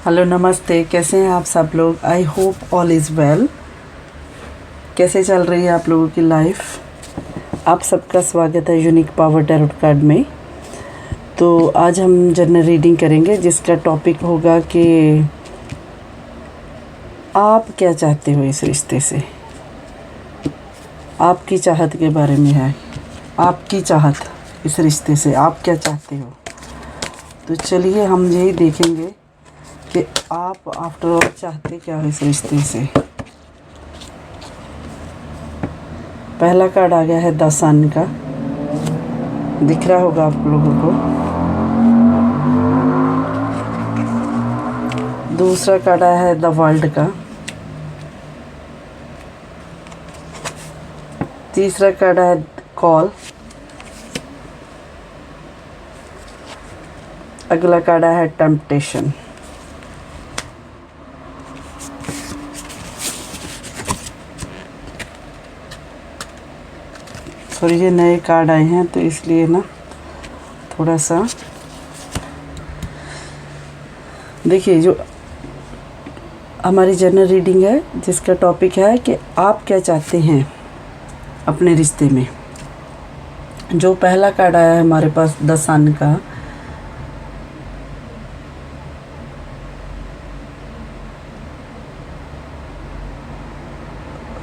Hello नमस्ते, कैसे हैं आप सब लोग। I hope all is well. कैसे चल रही है आप लोगों की लाइफ। आप सबका स्वागत है यूनिक पावर टैरोट कार्ड में। तो आज हम जनरल रीडिंग करेंगे जिसका टॉपिक होगा कि आप क्या चाहते हो इस रिश्ते से। आपकी चाहत के बारे में है। आपकी चाहत इस रिश्ते से, आप क्या चाहते हो। तो चलिए हम यही देखेंगे कि आप आफ्टर ऑल चाहते क्या हो इस रिश्ते से। पहला कार्ड आ गया है द सन का, दिख रहा होगा आप लोगों को। दूसरा कार्ड आया है द वर्ल्ड का। तीसरा कार्ड है कॉल। अगला कार्ड है टेम्पटेशन। और ये नए कार्ड आए हैं तो इसलिए ना थोड़ा सा देखिए। जो हमारी जनरल रीडिंग है जिसका टॉपिक है कि आप क्या चाहते हैं अपने रिश्ते में। जो पहला कार्ड आया है हमारे पास द सन का,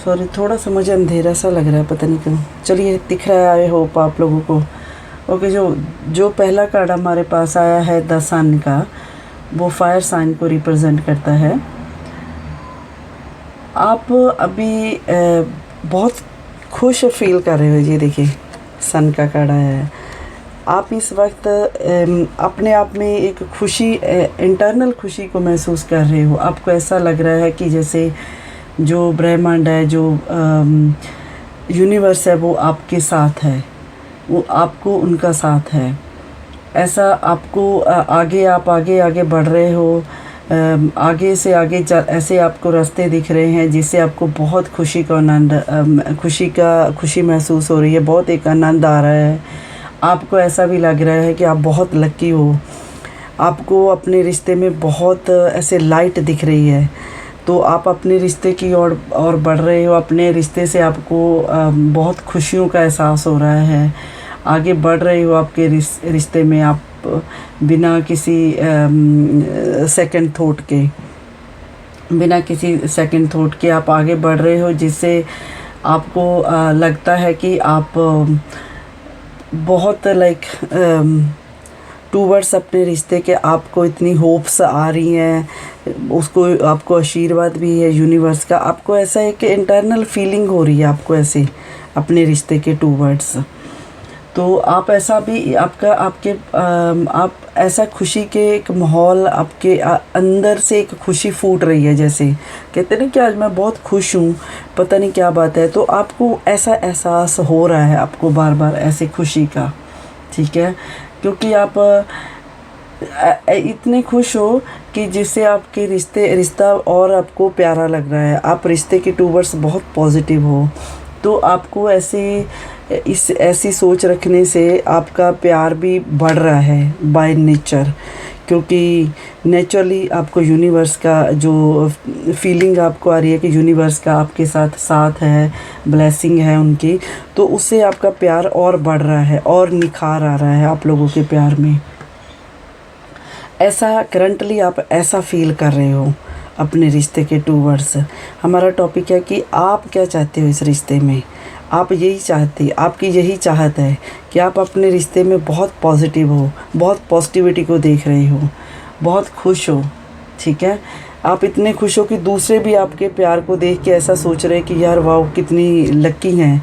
सॉरी थोड़ा सा मुझे अंधेरा सा लग रहा है, पता नहीं क्यों। चलिए दिख रहा है, आई होप आप लोगों को। ओके, जो पहला कार्ड हमारे पास आया है द सन का, वो फायर साइन को रिप्रेजेंट करता है। आप अभी बहुत खुश फील कर रहे हो। ये देखिए सन का कार्ड आया है। आप इस वक्त अपने आप में एक खुशी, इंटरनल खुशी को महसूस कर रहे हो। आपको ऐसा लग रहा है कि जैसे जो ब्रह्मांड है, जो यूनिवर्स है, वो आपके साथ है, वो आपको उनका साथ है। ऐसा आपको आप आगे बढ़ रहे हो। आगे से आगे ऐसे आपको रास्ते दिख रहे हैं जिससे आपको बहुत खुशी का आनंद, खुशी महसूस हो रही है। बहुत एक आनंद आ रहा है। आपको ऐसा भी लग रहा है कि आप बहुत लकी हो। आपको अपने रिश्ते में बहुत ऐसे लाइट दिख रही है। तो आप अपने रिश्ते की और बढ़ रहे हो। अपने रिश्ते से आपको बहुत खुशियों का एहसास हो रहा है। आगे बढ़ रहे हो आपके रिश्ते में। आप बिना किसी सेकंड थॉट के आप आगे बढ़ रहे हो, जिससे आपको लगता है कि आप बहुत टूवर्ड्स अपने रिश्ते के आपको इतनी होप्स आ रही हैं। उसको आपको आशीर्वाद भी है यूनिवर्स का। आपको ऐसा एक इंटरनल फीलिंग हो रही है आपको ऐसे अपने रिश्ते के टूवर्ड्स। तो आप ऐसा भी आप ऐसा खुशी के एक माहौल आपके अंदर से एक खुशी फूट रही है। जैसे कहते हैं ना कि आज मैं बहुत खुश हूँ, पता नहीं क्या बात है। तो आपको ऐसा एहसास हो रहा है आपको बार बार ऐसे खुशी का, ठीक है। क्योंकि आप इतने खुश हो कि जिससे आपके रिश्ता और आपको प्यारा लग रहा है। आप रिश्ते के टूवर्ड्स बहुत पॉजिटिव हो। तो आपको ऐसी सोच रखने से आपका प्यार भी बढ़ रहा है बाय नेचर। क्योंकि नेचुरली आपको यूनिवर्स का जो फीलिंग आपको आ रही है कि यूनिवर्स का आपके साथ है, ब्लेसिंग है उनकी, तो उससे आपका प्यार और बढ़ रहा है और निखार आ रहा है आप लोगों के प्यार में। ऐसा करंटली आप ऐसा फील कर रहे हो अपने रिश्ते के टूवर्ड्स। हमारा टॉपिक है कि आप क्या चाहते हो इस रिश्ते में। आप आपकी यही चाहत है कि आप अपने रिश्ते में बहुत पॉजिटिव हो, बहुत पॉजिटिविटी को देख रहे हो, बहुत खुश हो, ठीक है। आप इतने खुश हो कि दूसरे भी आपके प्यार को देख के ऐसा सोच रहे हैं कि यार वाह कितनी लकी हैं।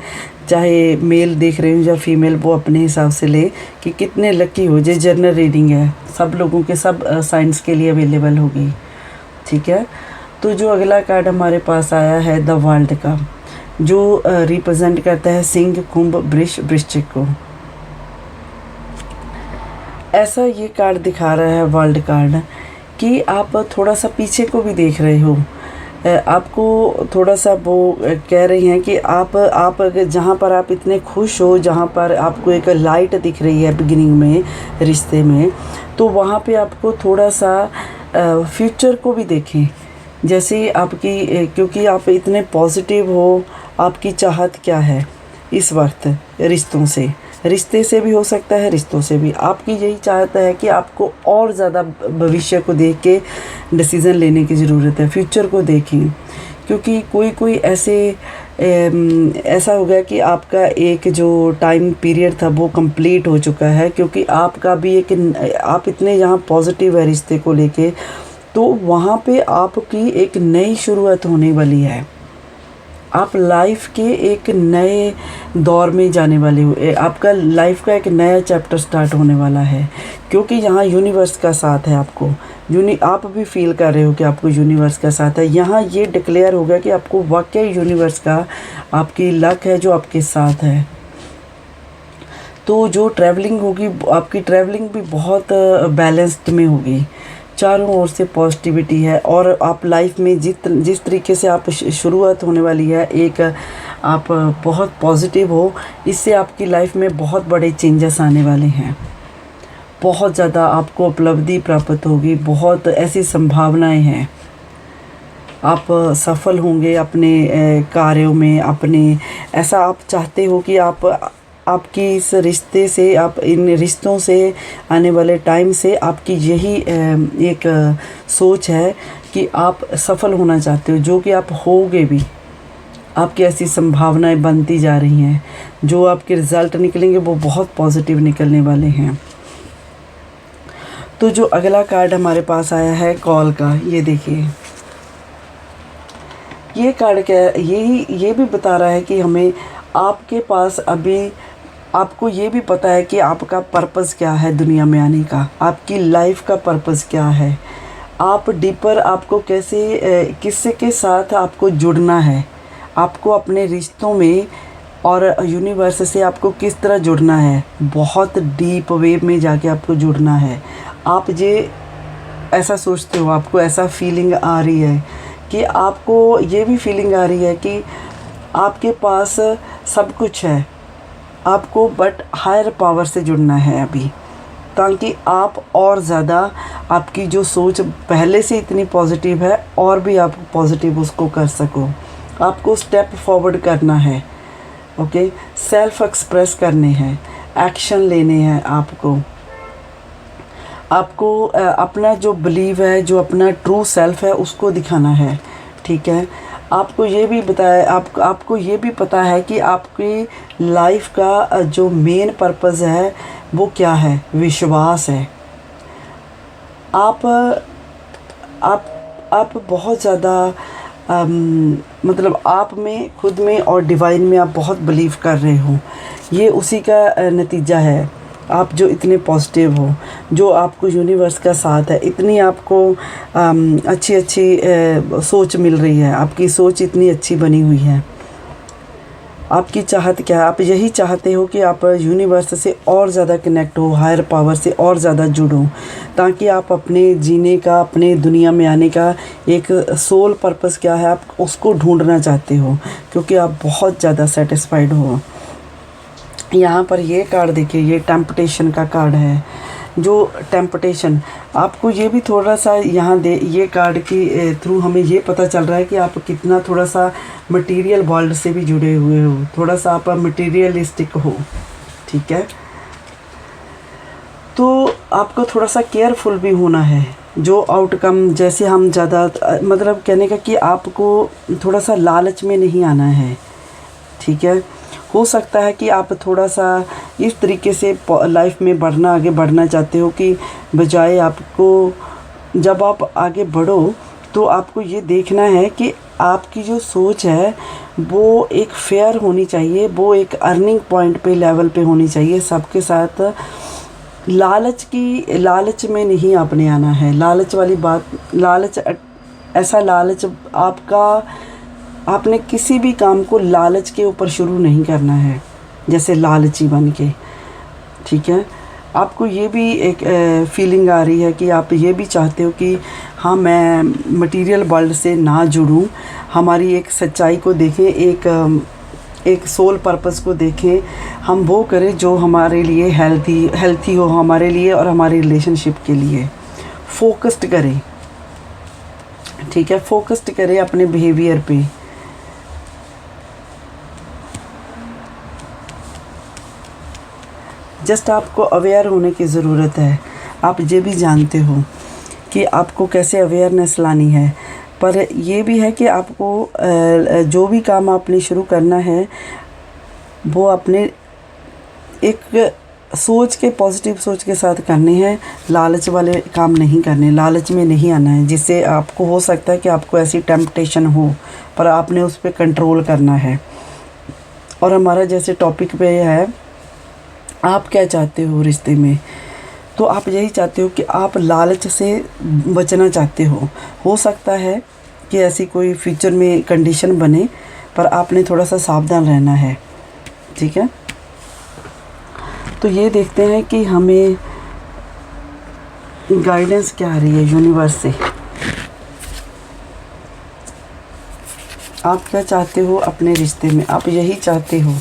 चाहे मेल देख रहे हो या फीमेल, वो अपने हिसाब से ले कि कितने लकी हो। ये जनरल रीडिंग है, सब लोगों के सब साइंस के लिए अवेलेबल होगी, ठीक है। तो जो अगला कार्ड हमारे पास आया है द वर्ल्ड का, जो रिप्रेजेंट करता है सिंह, कुंभ, वृश्चिक को। ऐसा ये कार्ड दिखा रहा है वर्ल्ड कार्ड कि आप थोड़ा सा पीछे को भी देख रहे हो। आपको थोड़ा सा वो कह रही हैं कि आप जहाँ पर आप इतने खुश हो, जहाँ पर आपको एक लाइट दिख रही है बिगिनिंग में रिश्ते में, तो वहाँ पे आपको थोड़ा सा फ्यूचर को भी देखें। जैसे आपकी क्योंकि आप इतने पॉजिटिव हो, आपकी चाहत क्या है इस वक्त रिश्ते से भी हो सकता है, रिश्तों से भी आपकी यही चाहत है कि आपको और ज़्यादा भविष्य को देख के डिसीज़न लेने की ज़रूरत है। फ्यूचर को देखें, क्योंकि कोई ऐसा हो गया कि आपका एक जो टाइम पीरियड था वो कंप्लीट हो चुका है, क्योंकि आपका भी आप इतने यहाँ पॉजिटिव है रिश्ते को लेके, तो वहाँ पे आपकी एक नई शुरुआत होने वाली है। आप लाइफ के एक नए दौर में जाने वाले हो, आपका लाइफ का एक नया चैप्टर स्टार्ट होने वाला है, क्योंकि यहाँ यूनिवर्स का साथ है आपको। आप भी फील कर रहे हो कि आपको यूनिवर्स का साथ है। यहाँ ये डिक्लेयर हो गया कि आपको वाकई यूनिवर्स का आपकी लक है जो आपके साथ है। तो जो ट्रैवलिंग होगी, आपकी ट्रैवलिंग भी बहुत बैलेंस्ड में होगी, चारों ओर से पॉजिटिविटी है। और आप लाइफ में जिस तरीके से आप शुरुआत होने वाली है, एक आप बहुत पॉजिटिव हो, इससे आपकी लाइफ में बहुत बड़े चेंजेस आने वाले हैं। बहुत ज़्यादा आपको उपलब्धि प्राप्त होगी, बहुत ऐसी संभावनाएं हैं। आप सफल होंगे अपने कार्यों में, ऐसा आप चाहते हो कि आपकी इस रिश्ते से, आप इन रिश्तों से आने वाले टाइम से आपकी यही एक सोच है कि आप सफल होना चाहते हो, जो कि आप होगे भी। आपकी ऐसी संभावनाएं बनती जा रही हैं, जो आपके रिज़ल्ट निकलेंगे वो बहुत पॉजिटिव निकलने वाले हैं। तो जो अगला कार्ड हमारे पास आया है कॉल का, ये देखिए, ये कार्ड क्या है, ये भी बता रहा है कि हमें आपके पास अभी आपको ये भी पता है कि आपका पर्पस क्या है दुनिया में आने का, आपकी लाइफ का पर्पस क्या है, आप डीपर आपको किससे के साथ आपको जुड़ना है, आपको अपने रिश्तों में और यूनिवर्स से आपको किस तरह जुड़ना है। बहुत डीप वे में जाके आपको जुड़ना है। आप ये ऐसा सोचते हो, आपको ऐसा फीलिंग आ रही है कि आपको ये भी फीलिंग आ रही है कि आपके पास सब कुछ है, आपको बट हायर पावर से जुड़ना है अभी, ताकि आप और ज़्यादा, आपकी जो सोच पहले से इतनी पॉजिटिव है और भी आप पॉजिटिव उसको कर सको। आपको स्टेप फॉरवर्ड करना है, ओके, सेल्फ एक्सप्रेस करने हैं, एक्शन लेने हैं। आपको अपना जो बिलीव है, जो अपना ट्रू सेल्फ है, उसको दिखाना है, ठीक है। आपको ये भी आपको ये भी पता है कि आपकी लाइफ का जो मेन पर्पस है वो क्या है, विश्वास है। आप बहुत ज़्यादा मतलब आप में, खुद में और डिवाइन में आप बहुत बिलीव कर रहे हो। ये उसी का नतीजा है, आप जो इतने पॉजिटिव हो, जो आपको यूनिवर्स का साथ है, इतनी आपको अच्छी सोच मिल रही है, आपकी सोच इतनी अच्छी बनी हुई है। आपकी चाहत क्या है, आप यही चाहते हो कि आप यूनिवर्स से और ज़्यादा कनेक्ट हो, हायर पावर से और ज़्यादा जुड़ो, ताकि आप अपने जीने का, अपने दुनिया में आने का एक सोल पर्पस क्या है, आप उसको ढूंढना चाहते हो, क्योंकि आप बहुत ज़्यादा सेटिस्फाइड हो। यहाँ पर ये कार्ड देखिए, ये टेम्पटेशन का कार्ड है। जो टेम्पटेशन, आपको ये भी थोड़ा सा ये कार्ड के थ्रू हमें ये पता चल रहा है कि आप कितना थोड़ा सा मटेरियल वर्ल्ड से भी जुड़े हुए हो, थोड़ा सा आप मटेरियलिस्टिक हो, ठीक है। तो आपको थोड़ा सा केयरफुल भी होना है, जो आउटकम, जैसे हम ज़्यादा, मतलब कहने का कि आपको थोड़ा सा लालच में नहीं आना है, ठीक है। हो सकता है कि आप थोड़ा सा इस तरीके से लाइफ में आगे बढ़ना चाहते हो कि बजाय आपको, जब आप आगे बढ़ो तो आपको ये देखना है कि आपकी जो सोच है वो एक फेयर होनी चाहिए, वो एक अर्निंग पॉइंट पे, लेवल पे होनी चाहिए सबके साथ। लालच में नहीं आपने आना है, लालच वाली बात, ऐसा लालच आपने किसी भी काम को लालच के ऊपर शुरू नहीं करना है, जैसे लालची बन के, ठीक है। आपको ये भी एक फीलिंग आ रही है कि आप ये भी चाहते हो कि हाँ, मैं मटेरियल वर्ल्ड से ना जुड़ूं, हमारी एक सच्चाई को देखें, एक सोल पर्पस को देखें, हम वो करें जो हमारे लिए हेल्थी हो, हमारे लिए और हमारे रिलेशनशिप के लिए फोकस्ड करें, ठीक है, फोकस्ड करें अपने बिहेवियर पे। जस्ट आपको अवेयर होने की ज़रूरत है। आप ये भी जानते हो कि आपको कैसे अवेयरनेस लानी है, पर ये भी है कि आपको जो भी काम आपने शुरू करना है वो अपने एक सोच के, पॉजिटिव सोच के साथ करने हैं। लालच वाले काम नहीं करने, लालच में नहीं आना है, जिससे आपको हो सकता है कि आपको ऐसी टेम्पटेशन हो, पर आपने उस पर कंट्रोल करना है। और हमारा जैसे टॉपिक पे है, आप क्या चाहते हो रिश्ते में, तो आप यही चाहते हो कि आप लालच से बचना चाहते हो सकता है कि ऐसी कोई फ्यूचर में कंडीशन बने, पर आपने थोड़ा सा सावधान रहना है। ठीक है, तो ये देखते हैं कि हमें गाइडेंस क्या आ रही है यूनिवर्स से। आप क्या चाहते हो अपने रिश्ते में, आप यही चाहते हो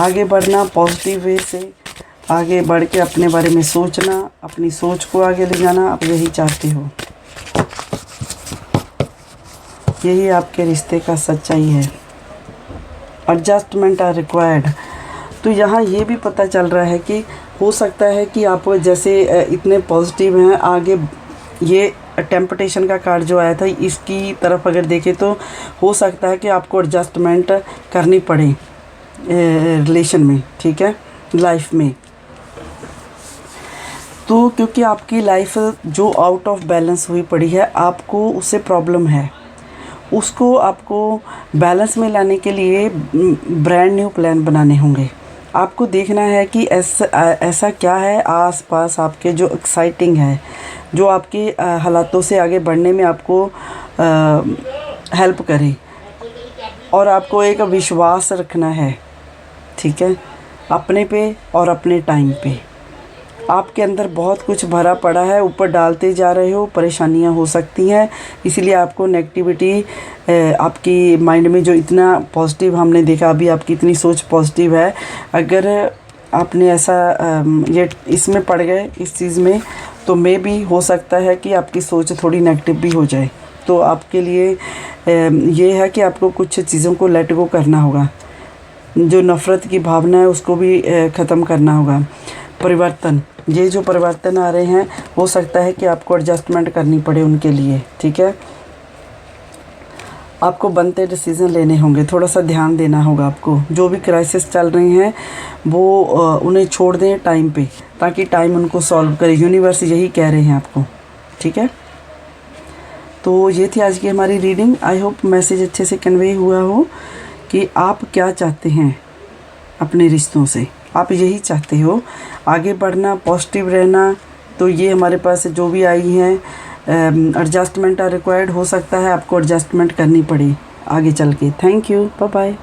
आगे बढ़ना, पॉजिटिव वे से आगे बढ़ के अपने बारे में सोचना, अपनी सोच को आगे ले जाना, आप यही चाहते हो। यही आपके रिश्ते का सच्चाई है। Adjustment are required. तो यहाँ ये भी पता चल रहा है कि हो सकता है कि आप जैसे इतने पॉजिटिव हैं, आगे ये टेम्पटेशन का कार्ड जो आया था, इसकी तरफ अगर देखें तो हो सकता है कि आपको एडजस्टमेंट करनी पड़े रिलेशन में, ठीक है, लाइफ में। तो क्योंकि आपकी लाइफ जो आउट ऑफ बैलेंस हुई पड़ी है, आपको उससे प्रॉब्लम है, उसको आपको बैलेंस में लाने के लिए ब्रांड न्यू प्लान बनाने होंगे। आपको देखना है कि ऐसा क्या है आसपास आपके जो एक्साइटिंग है, जो आपके हालातों से आगे बढ़ने में आपको हेल्प करे, और आपको एक विश्वास रखना है, ठीक है, अपने पे और अपने टाइम पे। आपके अंदर बहुत कुछ भरा पड़ा है, ऊपर डालते जा रहे हो, परेशानियां हो सकती हैं, इसलिए आपको नेगेटिविटी आपकी माइंड में जो इतना पॉजिटिव हमने देखा अभी, आपकी इतनी सोच पॉजिटिव है, अगर आपने ऐसा ये इसमें पड़ गए इस चीज़ में, तो मे भी हो सकता है कि आपकी सोच थोड़ी नेगेटिव भी हो जाए। तो आपके लिए ये है कि आपको कुछ चीज़ों को लेट गो करना होगा, जो नफ़रत की भावना है उसको भी ख़त्म करना होगा। परिवर्तन, ये जो परिवर्तन आ रहे हैं, हो सकता है कि आपको एडजस्टमेंट करनी पड़े उनके लिए, ठीक है। आपको बनते डिसीज़न लेने होंगे, थोड़ा सा ध्यान देना होगा आपको। जो भी क्राइसिस चल रहे हैं वो उन्हें छोड़ दें टाइम पे, ताकि टाइम उनको सॉल्व करे। यूनिवर्स यही कह रहे हैं आपको, ठीक है। तो ये थी आज की हमारी रीडिंग। आई होप मैसेज अच्छे से कन्वे हुआ हो कि आप क्या चाहते हैं अपने रिश्तों से। आप यही चाहते हो आगे बढ़ना, पॉजिटिव रहना। तो ये हमारे पास जो भी आई हैं, एडजस्टमेंट आर रिक्वायर्ड, हो सकता है आपको एडजस्टमेंट करनी पड़े आगे चल के। Thank you, bye bye.